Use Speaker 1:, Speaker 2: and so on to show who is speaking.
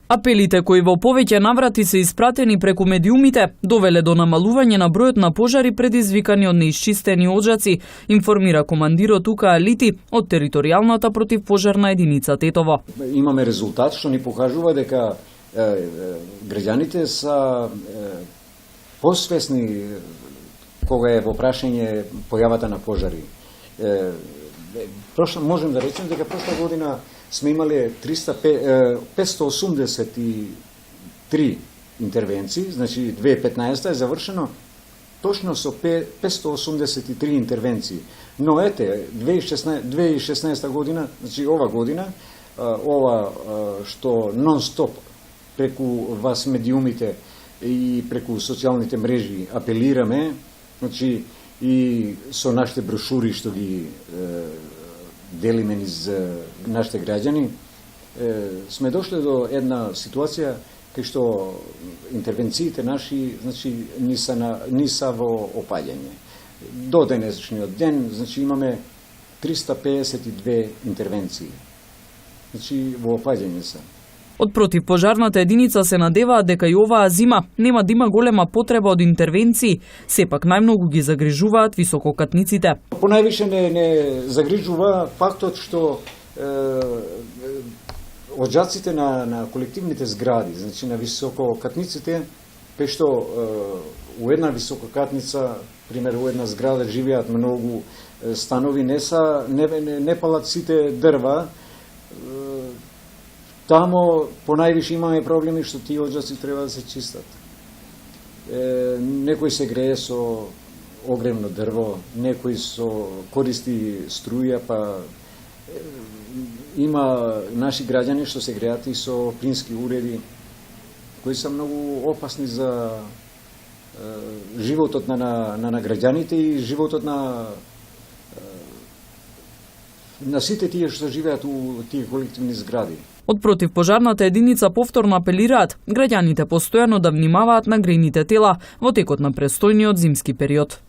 Speaker 1: Апелите кои во повеќе наврати се испратени преку медиумите довеле до намалување на бројот на пожари предизвикани од неисчистени оджаци, информира командирот УКА Лити од територијалната противпожарна единица Тетово.
Speaker 2: Имаме резултат што ни покажува дека граѓаните са посвесни кога е во прашање појавата на пожари. Можем да речем дека прошла година сме имале 583 интервенции, значи 2015 е завршено точно со 583 интервенции. Но ете, 2016 година, значи ова година, ова што нон-стоп преку вас медиумите и преку социјалните мрежи апелираме, значи и со нашите брошури што ги делиме низ нашите граѓани, сме дошле до една ситуација кај што интервенциите наши, значи, ни са во опаѓање. До денешниот ден, значи, имаме 352 интервенции. Значи, во опаѓање са.
Speaker 1: Од противпожарната единица се надеваат дека и оваа зима нема да има голема потреба од интервенции, сепак најмногу ги загрижуваат висококатниците.
Speaker 2: Понајвише не загрижува фактот што оджаците на колективните згради, значи на висококатниците, кај што у една висококатница, пример у една зграда живеат многу станови, не палат сите дрва. Тамо понајвише имаме проблеми што тие оджаци треба да се чистат. Некој се грее со огремно дрво, некој користи струја, па има наши граѓани што се греат и со плински уреди, кои се многу опасни за животот на граѓаните и животот на сите тие што живеат у тие колективни згради.
Speaker 1: Од противпожарната единица повторно апелираат граѓаните постојано да внимаваат на грејните тела во текот на престојниот зимски период.